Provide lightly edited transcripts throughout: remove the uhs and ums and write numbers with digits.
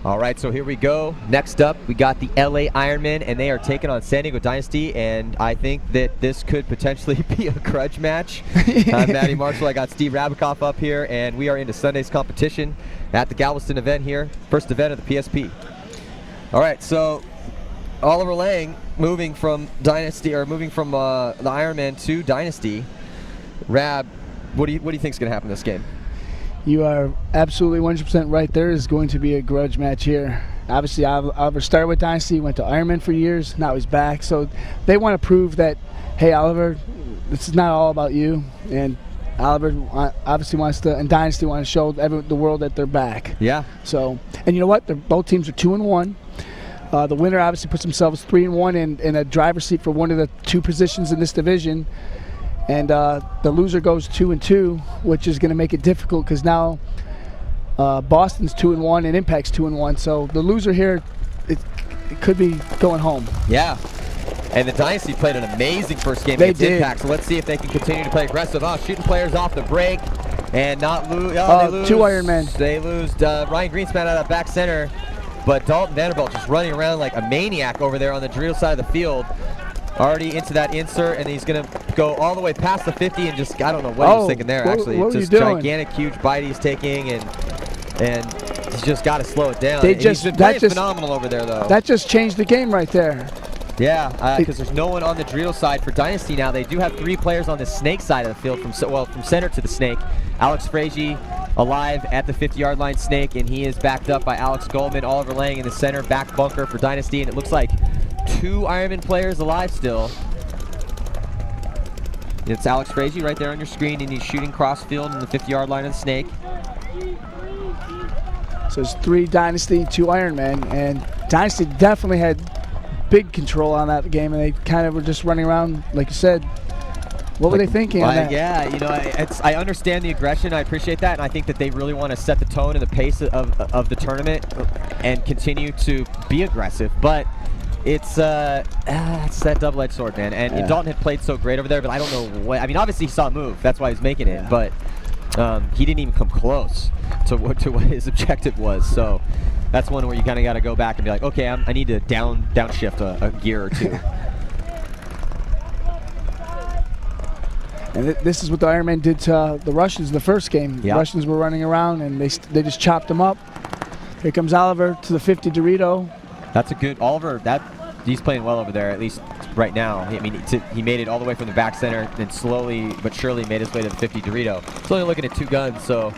All right, so here we go. Next up, we got the LA Ironmen, and they are taking on San Diego Dynasty, and I think that this could potentially be a grudge match. I'm Matty Marshall. I got Steve Rabikoff up here, and we are into Sunday's competition at the Galveston event here, first event of the PSP. All right, so Oliver Lang moving from Dynasty, or moving from the Ironman to Dynasty. Rab, what do you think is going to happen in this game? You are absolutely 100% right. There is going to be a grudge match here. Obviously, Oliver started with Dynasty, went to Ironman for years. Now he's back. So they want to prove that, hey, Oliver, this is not all about you. And Oliver obviously wants to, and Dynasty want to show the world that they're back. Yeah. So, and you know what? Both teams are 2-1. The winner obviously puts themselves 3-1 in a driver's seat for one of the two positions in this division. And the loser goes 2-2, which is going to make it difficult because now Boston's 2-1 and Impact's 2-1. So the loser here, it could be going home. Yeah. And the Dynasty played an amazing first game against Impact. So let's see if they can continue to play aggressive. Shooting players off the break and not lose. They lose. Two Ironmen. They lose Ryan Greenspan out of back center. But Dalton Vanderbilt just running around like a maniac over there on the Dorito side of the field. Already into that insert, and he's going to go all the way past the 50 and just, I don't know what he was thinking there, actually. What it's just gigantic, huge bite he's taking, and he's just got to slow it down. He's been playing phenomenal over there, though. That just changed the game right there. Yeah, because there's no one on the Dorito side for Dynasty now. They do have 3 players on the Snake side of the field, from center to the Snake. Alex Frazier alive at the 50-yard line, Snake, and he is backed up by Alex Goldman. Oliver Lang in the center, back bunker for Dynasty, and it looks like 2 Ironman players alive still. It's Alex Frazier right there on your screen, and he's shooting cross field in the 50-yard line of the Snake. So it's 3 Dynasty, 2 Ironmen, and Dynasty definitely had big control on that game, and they kind of were just running around, like you said. What were they thinking on that? Yeah, you know, I understand the aggression. I appreciate that, and I think that they really want to set the tone and the pace of the tournament and continue to be aggressive, but it's that double-edged sword, man. And Dalton had played so great over there, but I don't know what. I mean, obviously he saw a move. That's why he's making it. But he didn't even come close to what his objective was. So that's one where you kind of got to go back and be like, okay, I need to downshift a gear or two. And this is what the Ironmen did to the Russians in the first game. The Russians were running around, and they just chopped them up. Here comes Oliver to the 50 Dorito. That's a good Oliver. He's playing well over there, at least right now. I mean, he made it all the way from the back center, and slowly but surely made his way to the 50 Dorito. He's only looking at 2 guns, so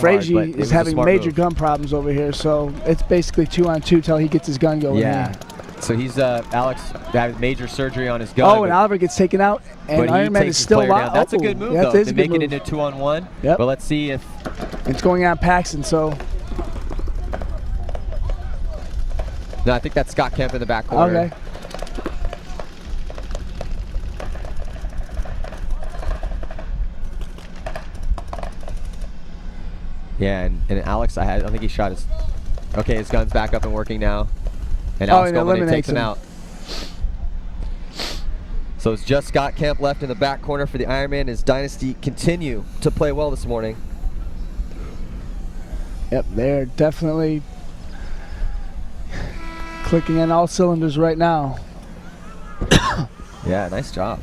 Frazier is having major gun problems over here, so it's basically 2-on-2 till he gets his gun going. Yeah. So he's Alex had major surgery on his gun. Oh, and Oliver gets taken out, and Ironman is still alive. That's a good move, though, to make it into 2-on-1. Yep. But let's see if it's going on Paxton. So no, I think that's Scott Kemp in the back corner. Okay. Yeah, and Alex, I think he shot his. Okay, his gun's back up and working now. And Alex Goldman takes him out. So it's just Scott Kemp left in the back corner for the Ironman as Dynasty continue to play well this morning. Yep, they're definitely clicking on all cylinders right now. Yeah, nice job.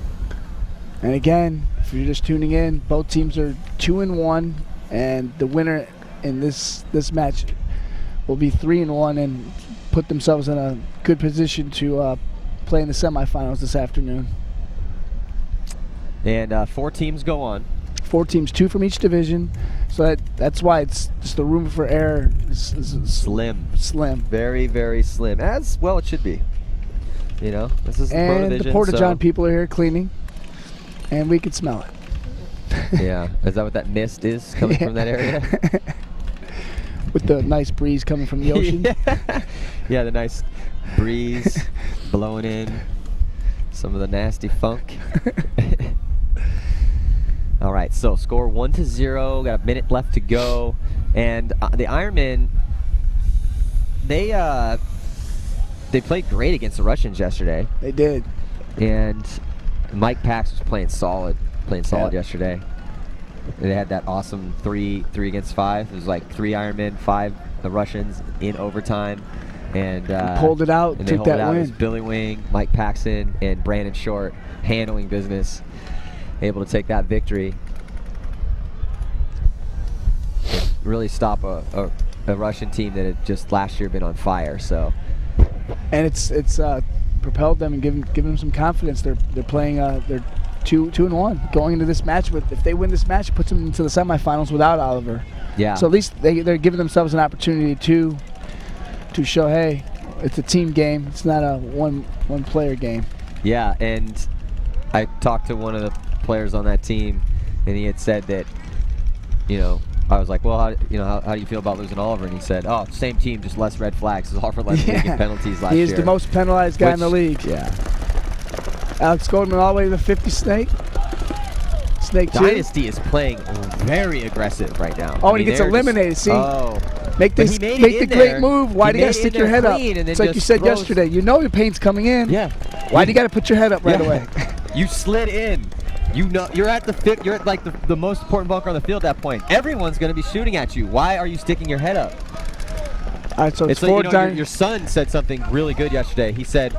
And again, if you're just tuning in, both teams are 2-1, and the winner in this match will be 3-1 and put themselves in a good position to play in the semifinals this afternoon. And 4 teams go on. 4 teams, 2 from each division. So that's why it's just the room for error is slim. Slim. Very, very slim. As well it should be. You know, this is the Pro Division. And the Porta-John people are here cleaning, and we can smell it. Yeah. Is that what that mist is coming from that area? With the nice breeze coming from the ocean. Yeah, the nice breeze blowing in some of the nasty funk. All right, so score 1-0. Got a minute left to go, and the Ironmen, they played great against the Russians yesterday. They did. And Mike Pax was playing solid yesterday. They had that awesome 3 against 5. It was like 3 Ironmen, 5 the Russians in overtime. And pulled it out, and they took pulled that it out. win. It was Billy Wing, Mike Paxson, and Brandon Short handling business, able to take that victory. Really stop a Russian team that had just last year been on fire. So, and it's propelled them and given them some confidence. They're playing they're 2-1 going into this match. But if they win this match, it puts them into the semifinals without Oliver. Yeah. So at least they're giving themselves an opportunity to show, hey, it's a team game. It's not a one player game. Yeah, and I talked to one of the players on that team, and he had said that, I was like, well, how do you feel about losing Oliver? And he said, oh, same team, just less red flags. Oliver led the league in penalties last year. He is the most penalized guy in the league. Yeah. Alex Goldman all the way to the 50 Snake. Snake 2. Dynasty is playing very aggressive right now. Oh, and he gets eliminated. See? Oh. Make the great move. Why do you got to stick your head up? It's like you said yesterday. You know your pain's coming in. Yeah. Why do you got to put your head up right away? You slid in. You're at you're at like the most important bunker on the field at that point. Everyone's going to be shooting at you. Why are you sticking your head up? All right, so it's like, your son said something really good yesterday. He said,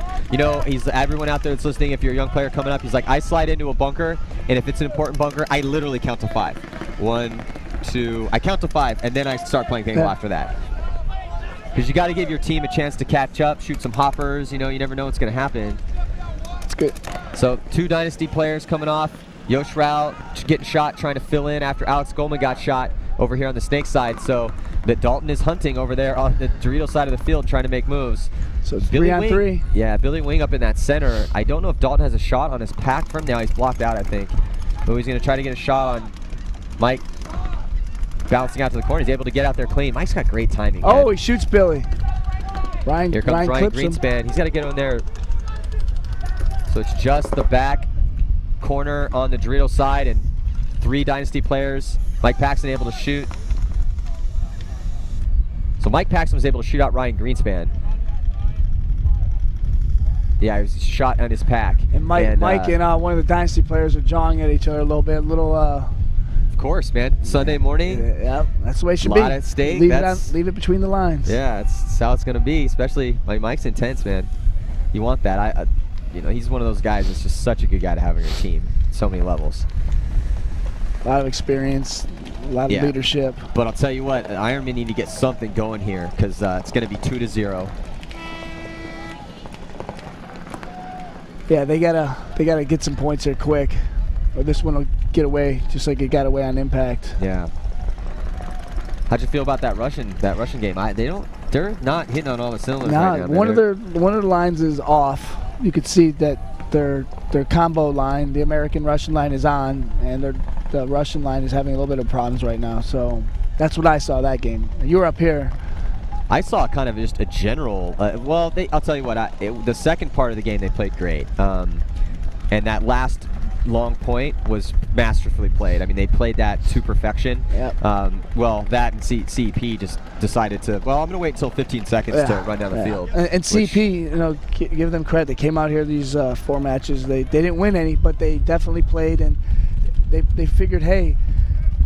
he's everyone out there that's listening, if you're a young player coming up, he's like, I slide into a bunker, and if it's an important bunker, I literally count to 5. 1, 2, I count to 5, and then I start playing paintball after that. Because you got to give your team a chance to catch up, shoot some hoppers. You never know what's going to happen. It's good. So 2 Dynasty players coming off. Yosh Rao getting shot, trying to fill in after Alex Goldman got shot over here on the Snake side. So that Dalton is hunting over there on the Dorito side of the field, trying to make moves. So it's 3-on-3. Yeah, Billy Wing up in that center. I don't know if Dalton has a shot on his pack from now. He's blocked out, I think. But he's going to try to get a shot on Mike. Bouncing out to the corner. He's able to get out there clean. Mike's got great timing. Oh, he shoots Billy. Here comes Ryan Greenspan. He's got to get on there. So it's just the back corner on the Dorito side, and 3 Dynasty players. Mike Paxton able to shoot. So Mike Paxton was able to shoot out Ryan Greenspan. Yeah, he was shot on his pack. And Mike and one of the Dynasty players are jawing at each other a little bit. Of course, man. Sunday morning. Yeah, that's the way it should be. A lot at stake. Leave it between the lines. Yeah, that's how it's going to be, especially Mike's intense, man. You want that. He's one of those guys that's just such a good guy to have on your team. So many levels. A lot of experience, a lot of leadership. But I'll tell you what, Ironmen need to get something going here, because it's going to be 2-0. Yeah, they gotta get some points here quick, or this one will get away just like it got away on Impact. Yeah. How'd you feel about that Russian game? They're not hitting on all the cylinders right now. One of the lines is off. You could see that their combo line, the American-Russian line, is on, and the Russian line is having a little bit of problems right now. So that's what I saw that game. You were up here. I saw kind of just a general. I'll tell you what. The second part of the game they played great, and that last long point was masterfully played. I mean, they played that to perfection. Yep. That and CEP just decided to. Well, I'm going to wait until 15 seconds to run down the field. And CEP, give them credit. They came out here these 4 matches. They didn't win any, but they definitely played, and they figured, hey,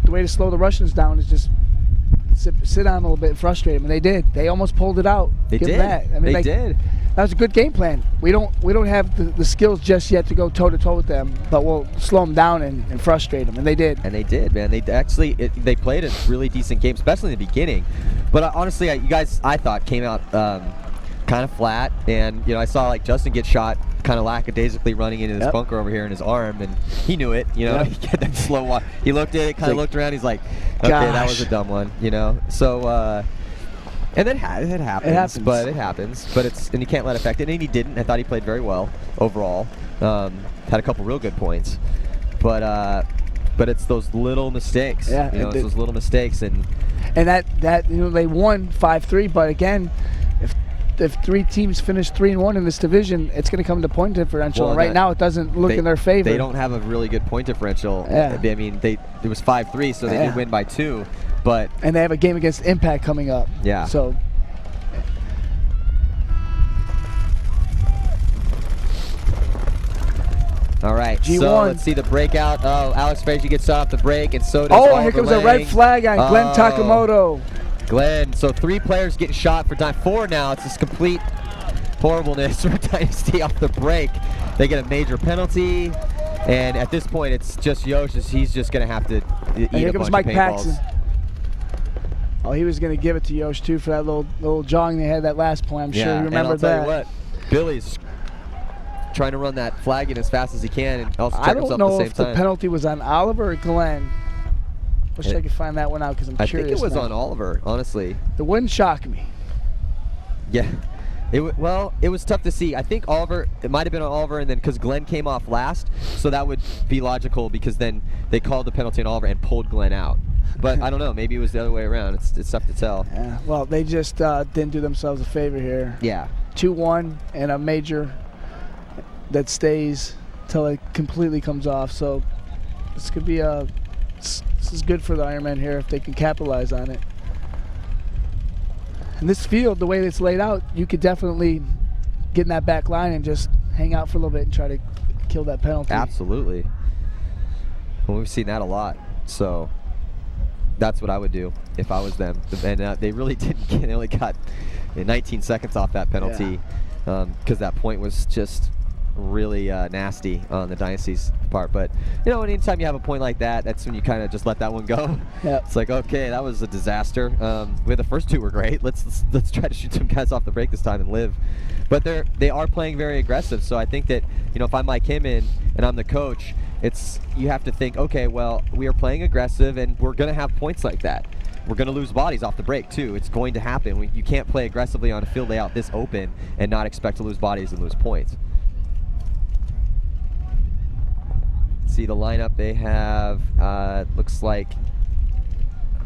the way to slow the Russians down is just sit on them a little bit and frustrate them, and they did. They almost pulled it out. They did. They did. That was a good game plan. We don't have the skills just yet to go toe-to-toe with them, but we'll slow them down and frustrate them, and they did. And they did, man. They they played a really decent game, especially in the beginning. But honestly, you guys, I thought, came out kind of flat, and I saw Justin get shot kind of lackadaisically running into this bunker over here in his arm, and he knew it. He had that slow walk. He looked at it, kind of looked around. He's like, okay, that was a dumb one. So. And then it happens. But it happens. But and you can't let it affect it. And he didn't. I thought he played very well overall. Had a couple real good points. But it's those little mistakes. Yeah, it's those little mistakes. And that they won 5-3. But again, if 3 teams finish 3-1 in this division, it's going to come to point differential. Well, and right now, it doesn't look in their favor. They don't have a really good point differential. Yeah. I mean, it was 5-3, so they did win by 2. And they have a game against Impact coming up. Yeah. So. All right. G1. So let's see the breakout. Oh, Alex Frazier gets off the break, and so does here comes a red flag on Glenn Takamoto. Glenn, so 3 players getting shot for Dynasty. 4 now. It's this complete horribleness for Dynasty off the break. They get a major penalty, and at this point, it's just Yosh. He's just going to have to eat here a comes bunch Mike of paintballs. Paxton. Oh, he was going to give it to Yosh, too, for that little jogging they had that last point. I'm sure you remember and I'll that. tell you what, Billy's trying to run that flag in as fast as he can and also I check don't himself know at the same if time. the penalty was on Oliver or Glenn. Wish I could find that one out because I'm I curious. think it was now. on Oliver, honestly. It wouldn't shock me. Yeah. Well, it was tough to see. I think Oliver, it might have been on Oliver, and then because Glenn came off last, so that would be logical because then they called the penalty on Oliver and pulled Glenn out. But I don't know. Maybe it was the other way around. It's tough to tell. Yeah. Well, they just didn't do themselves a favor here. Yeah. 2-1 and a major that stays till it completely comes off. So this could be this is good for the Ironmen here if they can capitalize on it. And this field, the way it's laid out, you could definitely get in that back line and just hang out for a little bit and try to kill that penalty. Absolutely. Well, we've seen that a lot. So that's what I would do if I was them. And they really didn't get, they only got 19 seconds off that penalty because that point was just really nasty on the Dynasty's part. But you know, anytime you have a point like that, that's when you kind of just let that one go. Yep. It's like, okay, that was a disaster. The first 2 were great. Let's try to shoot some guys off the break this time and live. But they are playing very aggressive. So I think that, you know, if I'm Mike Himmin and I'm the coach, you have to think, okay, well, we are playing aggressive and we're going to have points like that. We're going to lose bodies off the break too. It's going to happen. You can't play aggressively on a field layout this open and not expect to lose bodies and lose points. See the lineup they have. Looks like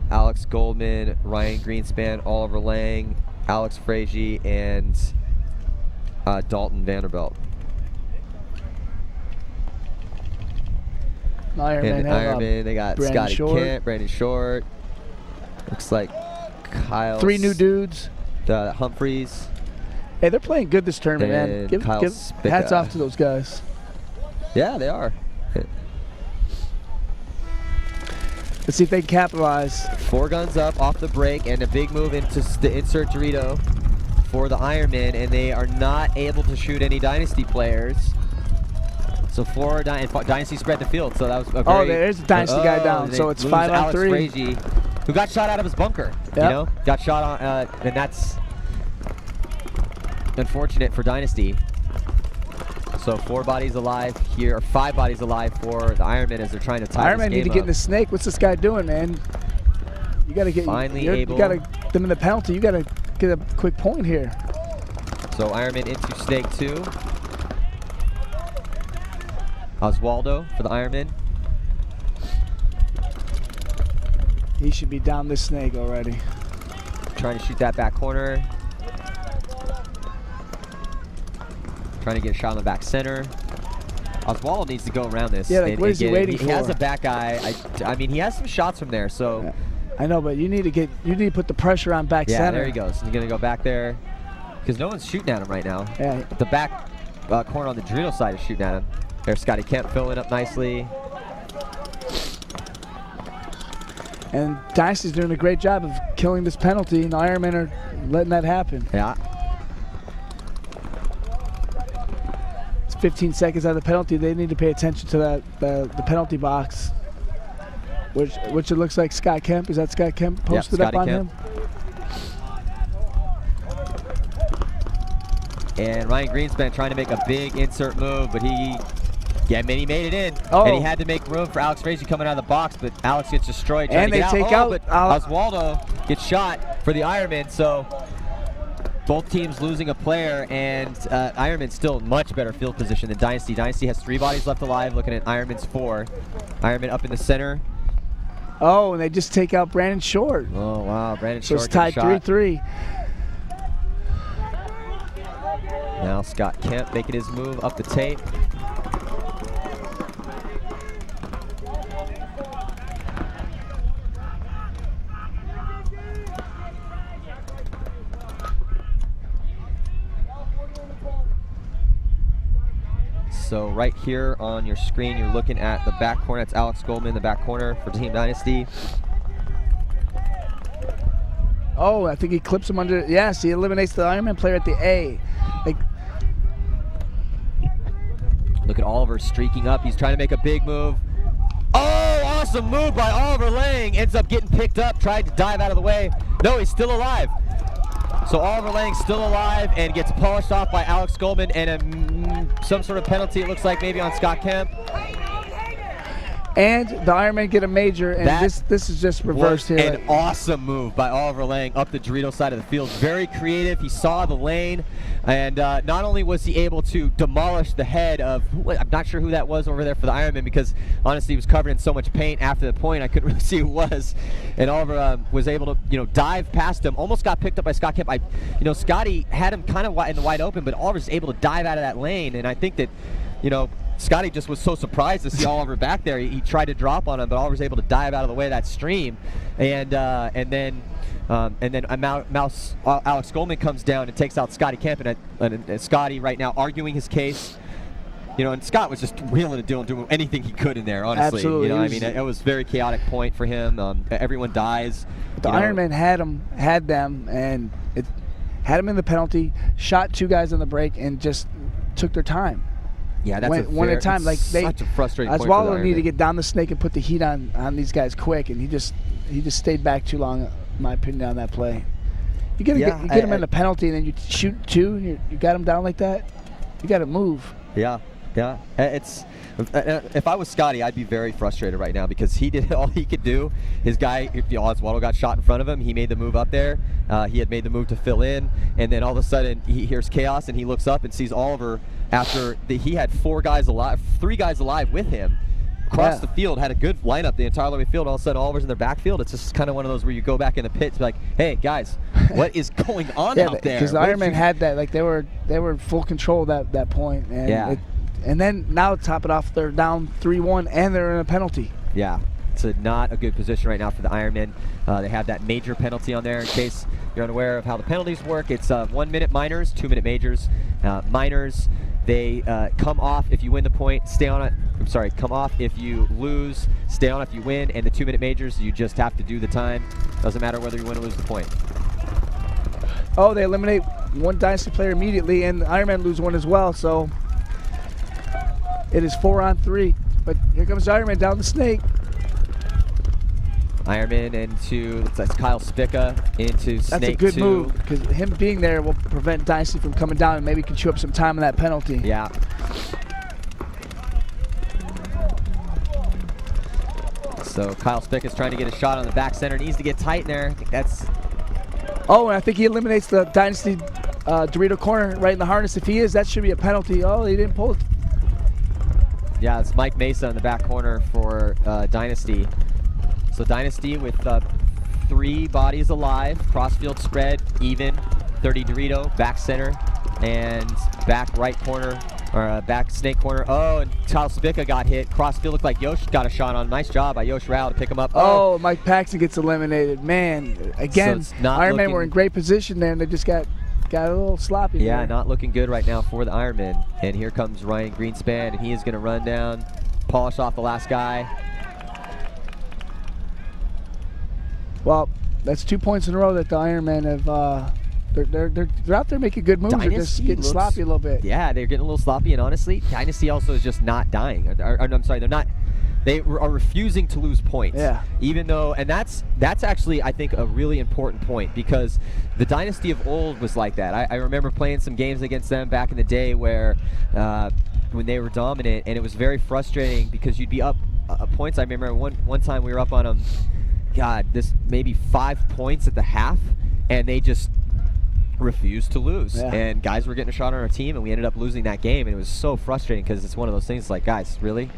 Alex Goldman, Ryan Greenspan, Oliver Lang, Alex Frazier, and Dalton Vanderbilt. Ironman, they got Brandon Scotty Short. Kent, Brandon Short. Looks like Kyle. 3 new dudes. Humphreys. Hey, they're playing good this tournament, man. Give Spica. hats off to those guys. Yeah, they are. Let's see if they can capitalize. 4 guns up off the break and a big move into the insert Dorito for the Ironmen, and they are not able to shoot any Dynasty players. So 4 Dynasty spread the field. So that was a very, there's a Dynasty guy down. So it's 5 on Alex 3. Frazier, who got shot out of his bunker. Yep. You know, got shot on, and that's unfortunate for Dynasty. So 4 bodies alive here, or 5 bodies alive for the Ironmen as they're trying to tie this Ironmen game need to get in up. the snake. What's this guy doing, man? You got to get you got to them in the penalty. You got to get a quick point here. So Ironman into snake 2. Oswaldo for the Ironman. He should be down this snake already. Trying to shoot that back corner. Trying to get a shot on the back center. Oswaldo needs to go around this. Yeah, like, what is he waiting for? He has a back guy. I mean, he has some shots from there, so. Yeah. I know, but you need to put the pressure on back center. Yeah, there he goes. He's going to go back there because no one's shooting at him right now. Yeah. The back corner on the Dorito side is shooting at him. There's Scotty Kemp filling up nicely. And Dynasty's doing a great job of killing this penalty, and the Ironmen are letting that happen. Yeah. It's 15 seconds out of the penalty. They need to pay attention to that the penalty box, which it looks like Scott Kemp. Is that Scott Kemp posted up on him? And Ryan Greenspan trying to make a big insert move, but he made it in. Oh. And he had to make room for Alex Frazier coming out of the box, but Alex gets destroyed. And they take out. But Oswaldo gets shot for the Ironmen, so both teams losing a player, and Ironman still in much better field position than Dynasty. Dynasty has 3 bodies left alive, looking at Ironman's 4. Ironman up in the center. Oh, and they just take out Brandon Short. Oh, wow. Brandon So Short it's tied 3-3. Now Scott Kemp making his move up the tape. So right here on your screen, you're looking at the back corner. That's Alex Goldman in the back corner for Team Dynasty. Oh, I think he clips him under. Yes, he eliminates the Ironman player at the A. Like, look at Oliver streaking up. He's trying to make a big move. Oh, awesome move by Oliver Lang. Ends up getting picked up, tried to dive out of the way. No, he's still alive. So Oliver Lang's still alive and gets polished off by Alex Goldman, and some sort of penalty, it looks like, maybe on Scott Kemp. And the Ironmen get a major, and this is just reversed here. An awesome move by Oliver Lang up the Dorito side of the field. Very creative. He saw the lane, and not only was he able to demolish the head of, I'm not sure who that was over there for the Ironman, because honestly he was covered in so much paint after the point I couldn't really see who it was. And Oliver was able to dive past him, almost got picked up by Scott Kemp. Scotty had him kind of in the wide open, but Oliver was able to dive out of that lane, and I think that Scotty just was so surprised to see Oliver back there. He tried to drop on him, but Oliver was able to dive out of the way of that stream. And then Alex Goldman comes down and takes out Scotty Kemp, and Scotty right now arguing his case. And Scott was just wheeling and dealing, doing anything he could in there, honestly. Absolutely. It was a very chaotic point for him. Everyone dies. The Ironman had them, and it had them in the penalty, shot 2 guys on the break, and just took their time. Yeah, that's one at a time. Like such a frustrating point for the Oswaldo needed to Ironman. get down the snake and put the heat on these guys quick, and he just stayed back too long, in my opinion, on that play. You get him in a penalty, and then you shoot 2, and you got him down like that. You got to move. Yeah. It's if I was Scotty, I'd be very frustrated right now, because he did all he could do. His guy, Oswaldo, got shot in front of him. He made the move up there. He had made the move to fill in, and then all of a sudden he hears chaos, and he looks up and sees Oliver after he had 3 guys alive with him. Across the field, had a good lineup the entire way field. All of a sudden, Oliver's in their backfield. It's just kind of one of those where you go back in the pits, be like, "Hey guys, what is going on out there?" Because the Ironmen had that, like they were in full control at that point. And and then now to top it off, they're down 3-1, and they're in a penalty. Yeah, it's not a good position right now for the Ironmen. They have that major penalty on there. In case you're unaware of how the penalties work, it's 1-minute minors, 2-minute majors. Minors, they come off if you win the point, stay on it. I'm sorry, come off if you lose, stay on if you win. And the 2-minute majors, you just have to do the time. Doesn't matter whether you win or lose the point. Oh, they eliminate 1 Dynasty player immediately, and the Ironmen lose 1 as well. So it is 4-on-3. But here comes Ironman down the snake. Ironman into, that's Kyle Spica into That's snake 2. That's a good move, because him being there will prevent Dynasty from coming down, and maybe can chew up some time on that penalty. Yeah. So Kyle Spica's trying to get a shot on the back center. Needs to get tight in there. I think that's... Oh, and I think he eliminates the Dynasty Dorito corner right in the harness. If he is, that should be a penalty. Oh, he didn't pull it. Yeah, it's Mike Mesa in the back corner for Dynasty. So Dynasty with 3 bodies alive, crossfield spread, even, 30 Dorito, back center, and back right corner, or back snake corner. Oh, and Kyle Spica got hit. Crossfield looked like Yosh got a shot on. Nice job by Yosh Rao to pick him up. Oh, Mike Paxton gets eliminated. Man, again, so Ironmen were in great position there, and they just got a little sloppy. Yeah, there. not looking good right now for the Ironmen. And here comes Ryan Greenspan, and he is going to run down, polish off the last guy. Well, that's 2 points in a row that the Ironmen have. They're out there making good moves. They're just getting sloppy a little bit. Yeah, they're getting a little sloppy, and honestly, Dynasty also is just not dying. I'm sorry, they're not. They are refusing to lose points. Yeah. Even though, and that's actually, I think, a really important point, because the Dynasty of old was like that. I remember playing some games against them back in the day where when they were dominant, and it was very frustrating because you'd be up points. I remember one time we were up on them, this maybe 5 points at the half, and they just refused to lose. Yeah. And guys were getting a shot on our team, and we ended up losing that game, and it was so frustrating because it's one of those things like, guys, really?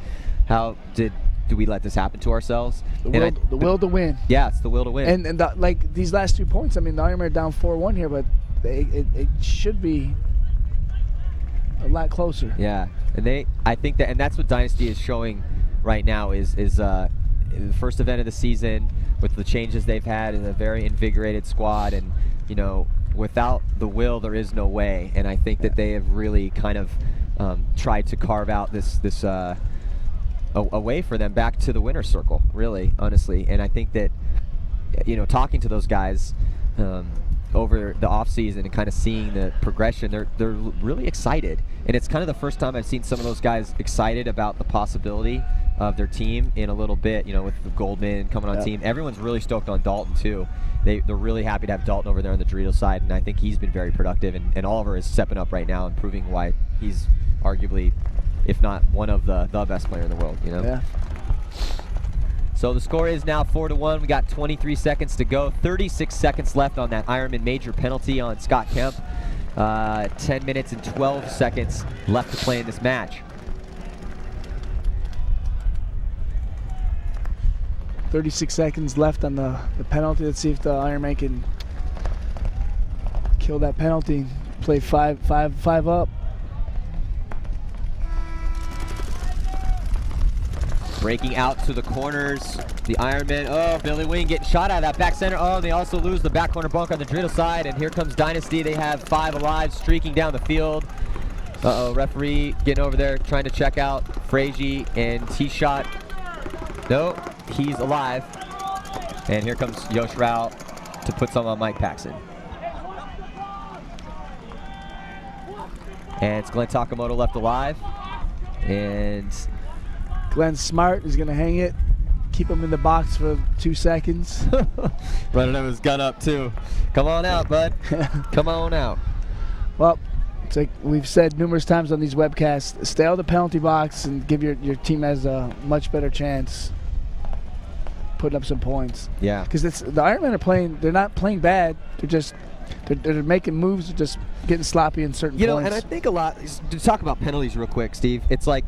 How do we let this happen to ourselves? The will to win. Yeah, it's the will to win. And like these last 2 points, I mean, the Ironmen are down 4-1 here, but it should be a lot closer. Yeah, and I think that, and that's what Dynasty is showing right now is the first event of the season with the changes they've had and a very invigorated squad, and without the will there is no way. And I think that they have really kind of tried to carve out this a way for them back to the winner's circle, really, honestly. And I think that, talking to those guys, over the offseason and kind of seeing the progression, they're really excited. And it's kind of the first time I've seen some of those guys excited about the possibility of their team in a little bit, with Goldman coming on team. Everyone's really stoked on Dalton too. They're really happy to have Dalton over there on the Dorito side, and I think he's been very productive, and Oliver is stepping up right now and proving why he's arguably, if not one of the best player in the world, Yeah. So the score is now 4-1. We got 23 seconds to go. 36 seconds left on that Ironman major penalty on Scott Kemp. 10 minutes and 12 seconds left to play in this match. 36 seconds left on the penalty. Let's see if the Ironman can kill that penalty. Play five up. Breaking out to the corners, the Ironmen. Oh, Billy Wing getting shot out of that back center. Oh, they also lose the back corner bunk on the Dorito side, and here comes Dynasty. They have 5 alive, streaking down the field. Uh-oh, referee getting over there, trying to check out Frazier, and he shot. No, he's alive. And here comes Yosh Rao to put some on Mike Paxson. And it's Glenn Takamoto left alive. And Glenn Smart is going to hang it, keep him in the box for 2 seconds. running his gun up too. Come on out, bud. Come on out. Well, it's like we've said numerous times on these webcasts, stay out of the penalty box and give your team has a much better chance putting up some points. Yeah. Because the Ironmen are playing, they're not playing bad. They're making moves, they're just getting sloppy in certain points. And I think a lot, to talk about penalties real quick, Steve, it's like,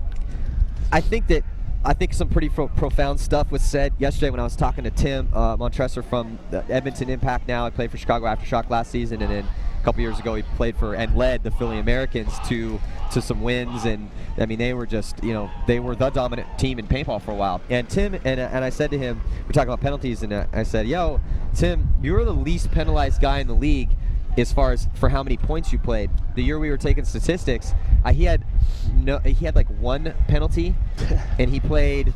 I think some pretty profound stuff was said yesterday when I was talking to Tim Montresor from the Edmonton Impact now. I played for Chicago Aftershock last season, and then a couple years ago he played for and led the Philly Americans to some wins. And I mean, they were just, they were the dominant team in paintball for a while. And Tim, and I said to him, we're talking about penalties, and I said, yo, Tim, you're the least penalized guy in the league as far as for how many points you played. The year we were taking statistics, he had like 1 penalty, and he played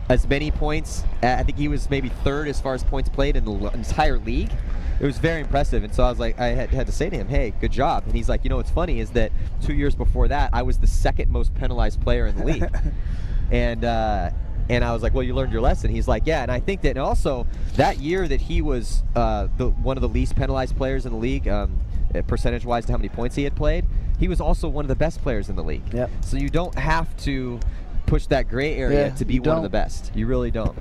as many points. I think he was maybe 3rd as far as points played in the entire league. It was very impressive, and so I was like, I had to say to him, hey, good job. And he's like, what's funny is that 2 years before that, I was the 2nd most penalized player in the league. And I was like, well, you learned your lesson. He's like, yeah. And I think that, and also that year that he was one of the least penalized players in the league, percentage-wise to how many points he had played, he was also one of the best players in the league. Yep. So you don't have to push that gray area to be one of the best. You really don't.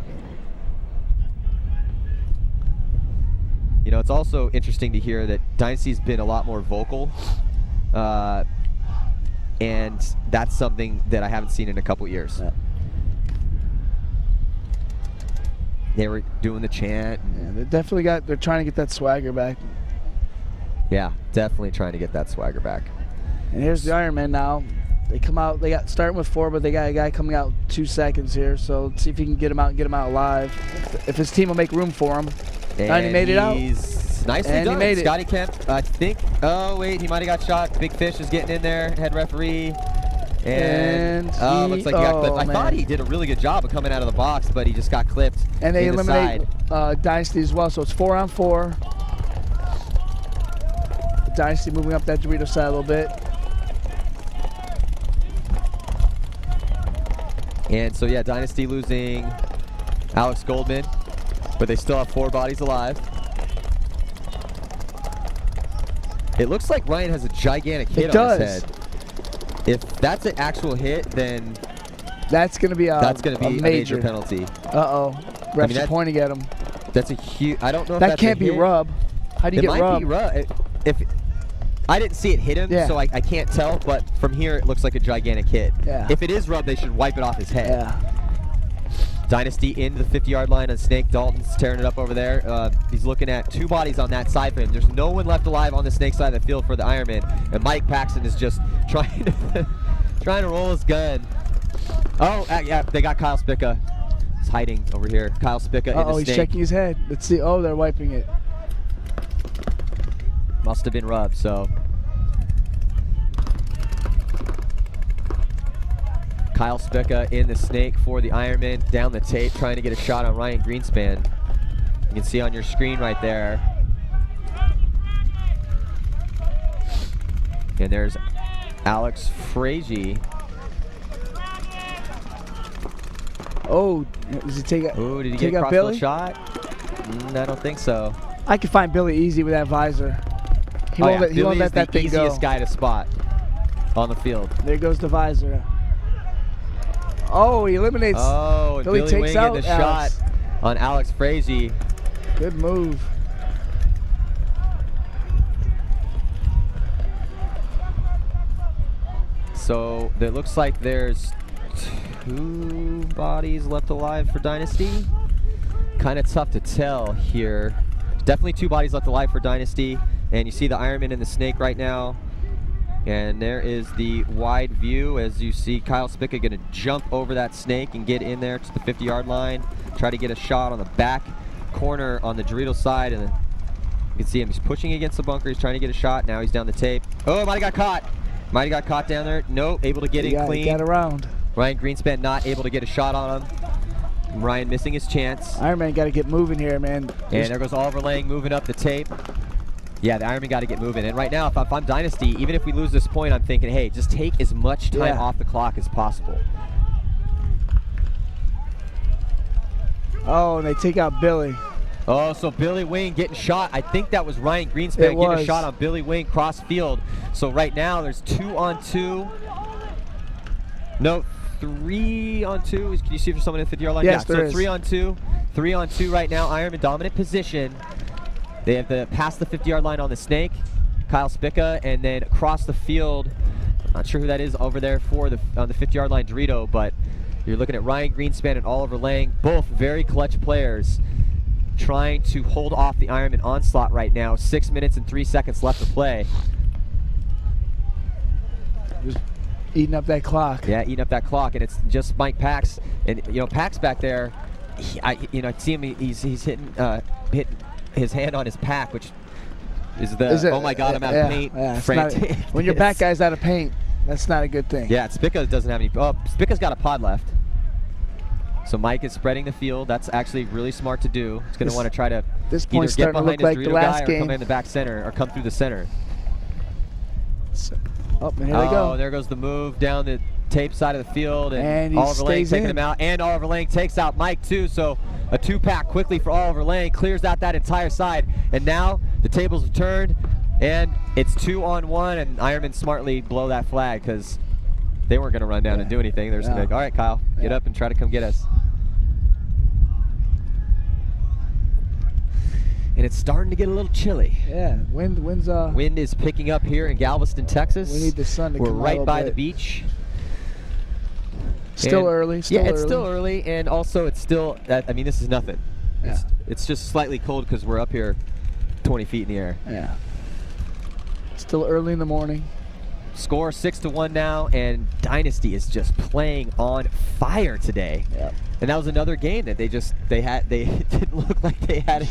It's also interesting to hear that Dynasty's been a lot more vocal, and that's something that I haven't seen in a couple years. Yeah. They were doing the chant. Yeah, they're trying to get that swagger back. Yeah, definitely trying to get that swagger back. And here's the Ironmen now. They come out, starting with 4, but they got a guy coming out 2 seconds here. So let's see if he can get him out and get him out alive. If his team will make room for him. And he made it out. Nicely and done. He made Scotty Kemp, I think. Oh, wait, he might have got shot. Big Fish is getting in there, head referee. And looks like he got clipped. I thought he did a really good job of coming out of the box, but he just got clipped. And they eliminate Dynasty as well, so it's 4-on-4. Dynasty moving up that Dorito side a little bit. And so, yeah, Dynasty losing Alex Goldman, but they still have 4 bodies alive. It looks like Ryan has a gigantic hit on his head. If that's an actual hit, then that's going to be a major penalty. Uh-oh. Refs are pointing at him. That's a huge. I don't know if that can't be rub. How do you get rub? It might be rub. If I didn't see it hit him, so I can't tell. But from here, it looks like a gigantic hit. Yeah. If it is rub, they should wipe it off his head. Yeah. Dynasty into the 50-yard line on Snake. Dalton's tearing it up over there. He's looking at 2 bodies on that side for him. There's no one left alive on the Snake side of the field for the Ironman. And Mike Paxson is just trying to roll his gun. Oh, yeah, they got Kyle Spica. He's hiding over here. Kyle Spica in the Snake. He's checking his head. Let's see. Oh, they're wiping it. Must have been rubbed, so. Kyle Spica in the Snake for the Ironman, down the tape, trying to get a shot on Ryan Greenspan. You can see on your screen right there, And there's Alex Frazier. Oh, does he take out? Ooh, did he take get a out crossfield Billy? shot? I don't think so. I could find Billy easy with that visor. He Oh, won't yeah. let, he Billy won't is let that the thing go. easiest guy to spot on the field. There goes the visor. Oh, he eliminates. Oh, and Billy Billy takes Wing out in the Alex. shot on Alex Frazier. Good move. So it looks like there's 2 bodies left alive for Dynasty. Kind of tough to tell here. Definitely 2 bodies left alive for Dynasty. And you see the Ironman and the Snake right now. And there is the wide view as you see Kyle Spica going to jump over that Snake and get in there to the 50-yard line. Try to get a shot on the back corner on the Dorito side. And you can see him. He's pushing against the bunker. He's trying to get a shot. Now he's down the tape. Oh, might have got caught. Might have got caught down there. Nope, able to get in clean. He got around. Ryan Greenspan not able to get a shot on him. Ryan missing his chance. Ironman got to get moving here, man. And there goes Oliver Lang moving up the tape. Yeah, the Ironman got to get moving. And right now, if I'm Dynasty, even if we lose this point, I'm thinking, hey, just take as much time off the clock as possible. Oh, and they take out Billy. Oh, so Billy Wing getting shot. I think that was Ryan Greenspan getting a shot on Billy Wing cross field. So right now there's 2-on-2. No, 3-on-2. Can you see if there's someone in the 50-yard line? Yes, yeah, there so is. 3-on-2. 3-on-2 right now. Ironman dominant position. They have to pass the 50-yard line on the Snake, Kyle Spica, and then across the field. I'm not sure who that is over there for on the 50-yard line, Dorito, but you're looking at Ryan Greenspan and Oliver Lang, both very clutch players, trying to hold off the Ironman onslaught right now. 6 minutes and 3 seconds left to play. Just eating up that clock. Yeah, eating up that clock, and it's just Mike Pax, and Pax back there. I see him. He's hitting his hand on his pack, which is the oh my god, I'm out of paint. Yeah, frantic. When your back guy's out of paint, that's not a good thing. Yeah, Spica doesn't have any. Oh, Spica's got a pod left. So Mike is spreading the field. That's actually really smart to do. He's going to want to try to this either get behind his like Dorito guy or come in the back center or come through the center. So, and here they go. Oh, there goes the move down the tape side of the field, and Oliver Lang taking in. him out, and Oliver Lang takes out Mike too. So a 2-pack quickly for Oliver Lang, clears out that entire side, and now the tables have turned, and it's 2-on-1, and Ironmen smartly blow that flag because they weren't going to run down and do anything. They're just going to be like, all right, Kyle, get up and try to come get us. And it's starting to get a little chilly. Yeah, wind is picking up here in Galveston, Texas. We need the sun to come out. We're right by the beach. Still early. It's still early, and also it's still. I mean, this is nothing. Yeah. It's just slightly cold because we're up here, 20 feet in the air. Yeah. Still early in the morning. Score 6-1 now, and Dynasty is just playing on fire today. Yeah. And that was another game that they didn't look like they had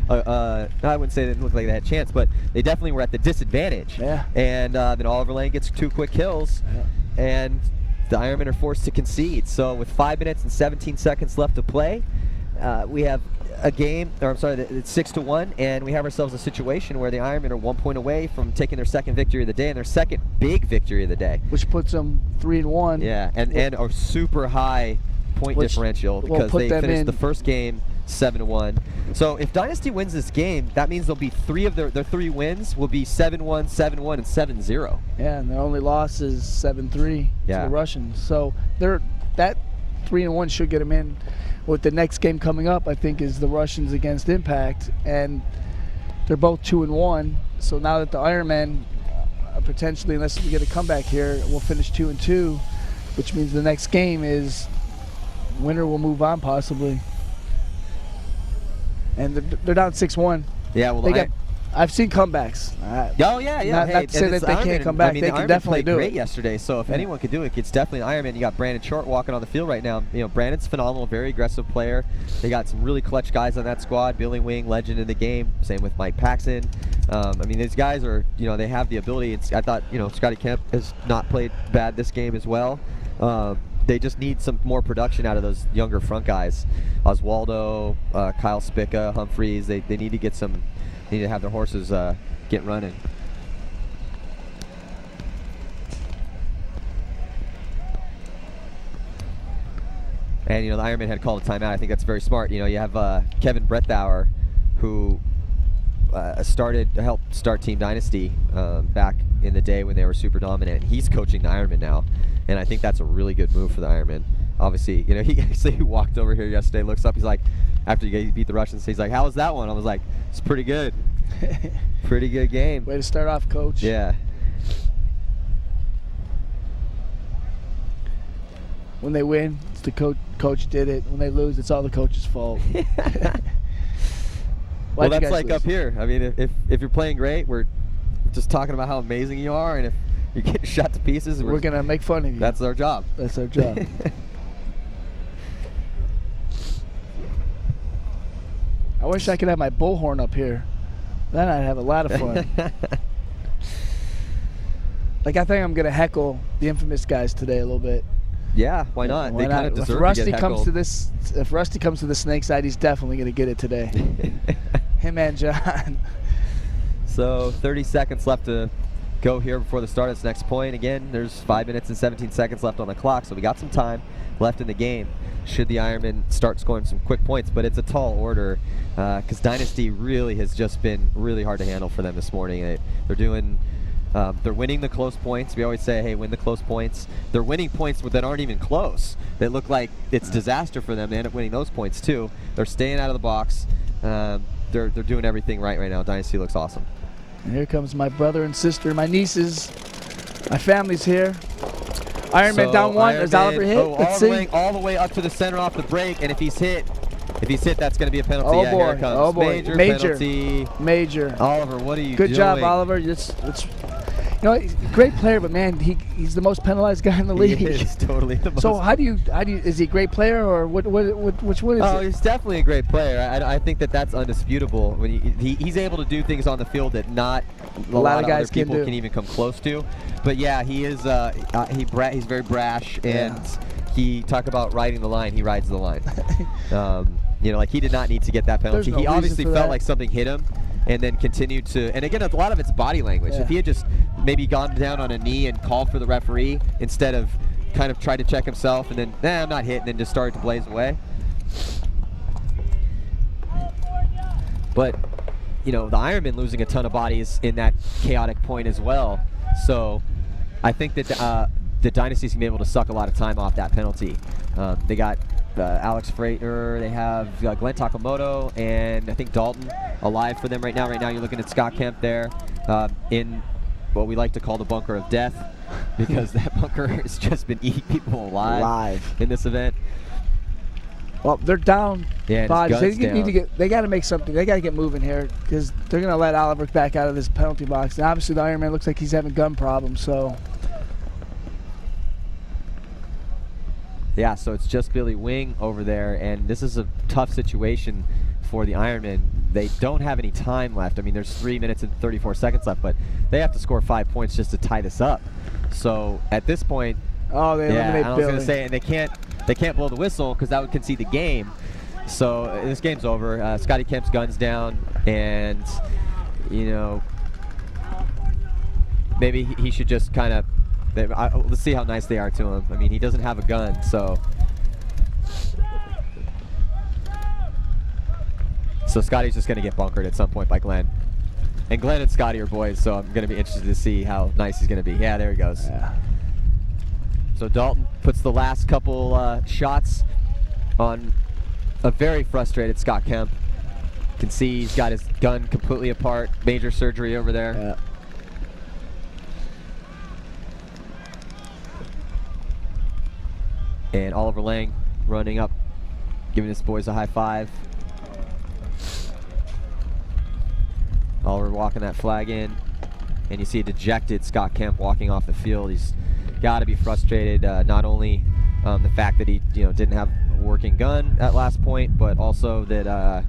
I wouldn't say they didn't look like they had a chance, but they definitely were at the disadvantage. Yeah. And then Oliver Lang gets 2 quick kills, and the Ironmen are forced to concede. So with 5 minutes and 17 seconds left to play, we have a game, or I'm sorry, it's 6-1, and we have ourselves a situation where the Ironmen are 1 point away from taking their second victory of the day and their second big victory of the day. Which puts them 3-1. Yeah, and a super high point differential because they finished the first game 7-1. So if Dynasty wins this game, that means there'll be 3 of their 3 wins will be 7-1, 7-1, and 7-0. Yeah, and their only loss is 7-3 to the Russians. So that 3-1 should get them in. With the next game coming up, I think, is the Russians against Impact, and they're both 2-1. So now that the Ironmen potentially, unless we get a comeback here, will finish 2-2, which means the next game is winner will move on possibly. And they're down 6-1. Yeah, well, I've seen comebacks. Not to say that they can't come back. I mean, they the can Ironmen definitely played do great it yesterday. So if anyone could do it, it's definitely an Ironman. You got Brandon Short walking on the field right now. Brandon's phenomenal, very aggressive player. They got some really clutch guys on that squad. Billy Wing, legend in the game. Same with Mike Paxson. I mean, these guys are, they have the ability. I thought, Scotty Kemp has not played bad this game as well. They just need some more production out of those younger front guys. Oswaldo, Kyle Spica, Humphreys. They need to get some. Need to have their horses get running. And the Ironman had called a timeout. I think that's very smart. You have Kevin Brettauer, who helped start Team Dynasty back in the day when they were super dominant. He's coaching the Ironman now, and I think that's a really good move for the Ironman. Obviously, he actually walked over here yesterday, looks up, he's like, after he beat the Russians, he's like, how was that one? I was like, it's pretty good. Pretty good game. Way to start off, Coach. Yeah. When they win, it's the coach did it. When they lose, it's all the coach's fault. Well, that's like up here. I mean, if you're playing great, we're just talking about how amazing you are, and if you get shot to pieces, we're going to make fun of you. That's our job. That's our job. I wish I could have my bullhorn up here. Then I'd have a lot of fun. Like, I think I'm going to heckle the infamous guys today a little bit. Yeah, why not? Why they kind of deserve to get heckled. If Rusty comes to the snake side, he's definitely going to get it today. Him and John. So 30 seconds left to go here before the start of this next point. Again, there's 5 minutes and 17 seconds left on the clock, so we got some time left in the game should the Ironmen start scoring some quick points. But it's a tall order because Dynasty really has just been really hard to handle for them this morning. They're winning the close points. We always say, hey, win the close points. They're winning points that aren't even close. They look like it's disaster for them. They end up winning those points too. They're staying out of the box. They're doing everything right now. Dynasty looks awesome. And here comes my brother and sister, my nieces. My family's here. Ironman down one. Does Oliver hit? All the way up to the center off the break. And if he's hit, that's going to be a penalty. Oh, yeah, boy. Here it comes. Oh, boy. Major penalty. Major. Oliver, what are you doing? Good job, Oliver. He's a great player, but man, he's the most penalized guy in the league. He is totally the most. So how do you is he a great player, or which one is Oh, it? he's definitely a great player. I think that's undisputable. When he's able to do things on the field that not a lot of guys people can even come close to. But yeah, he is he's very brash, and he talk about riding the line. He rides the line. Like he did not need to get that penalty. No he obviously felt that. like something hit him, and then continued to. And again, a lot of it's body language. Yeah. If he had just maybe gone down on a knee and called for the referee instead of kind of tried to check himself and then, I'm not hit, and then just started to blaze away. But, the Ironmen losing a ton of bodies in that chaotic point as well. So I think that the Dynasty's going to be able to suck a lot of time off that penalty. They got Alex Freitner, they have Glenn Takamoto, and I think Dalton alive for them right now. Right now you're looking at Scott Kemp there in what we like to call the bunker of death, because that bunker has just been eating people alive in this event. Well, they're down. Yeah, bodies. They got to make something. They got to get moving here, because they're going to let Oliver back out of this penalty box. And obviously the Ironman looks like he's having gun problems, so. Yeah, so it's just Billy Wing over there, and this is a tough situation for the Ironmen. They don't have any time left. I mean, there's 3 minutes and 34 seconds left, but they have to score 5 points just to tie this up. So at this point, they eliminate Billy. I was going to say, and they can't blow the whistle because that would concede the game. So this game's over. Scotty Kemp's gun's down, and maybe he should just kind of. Let's see how nice they are to him. I mean, he doesn't have a gun, so. So Scotty's just going to get bunkered at some point by Glenn. And Glenn and Scotty are boys, so I'm going to be interested to see how nice he's going to be. Yeah, there he goes. Yeah. So Dalton puts the last couple shots on a very frustrated Scott Kemp. You can see he's got his gun completely apart. Major surgery over there. Yeah. And Oliver Lang running up, giving his boys a high five. Oliver walking that flag in. And you see a dejected Scott Kemp walking off the field. He's got to be frustrated, not only the fact that he didn't have a working gun at last point, but also that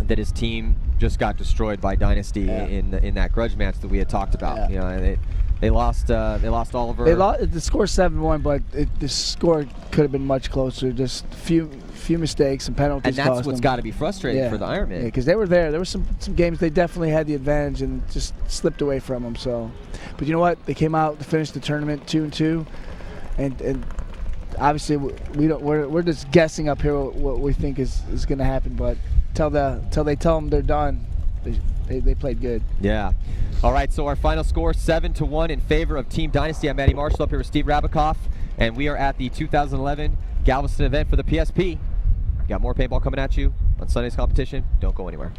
that his team just got destroyed by Dynasty in that grudge match that we had talked about. Yeah. They lost Oliver. The score 7-1, but the score could have been much closer. Just a few mistakes and penalties. And that's what's got to be frustrating for the Ironmen. Yeah, because they were there. There were some games they definitely had the advantage and just slipped away from them. So, but you know what? They came out to finish the tournament 2-2, and obviously we don't. We're just guessing up here what we think is going to happen. But till they tell them they're done, they played good. Yeah. All right. So our final score 7-1 in favor of Team Dynasty. I'm Matty Marshall up here with Steve Rabikoff, and we are at the 2011 Galveston event for the PSP. Got more paintball coming at you on Sunday's competition. Don't go anywhere.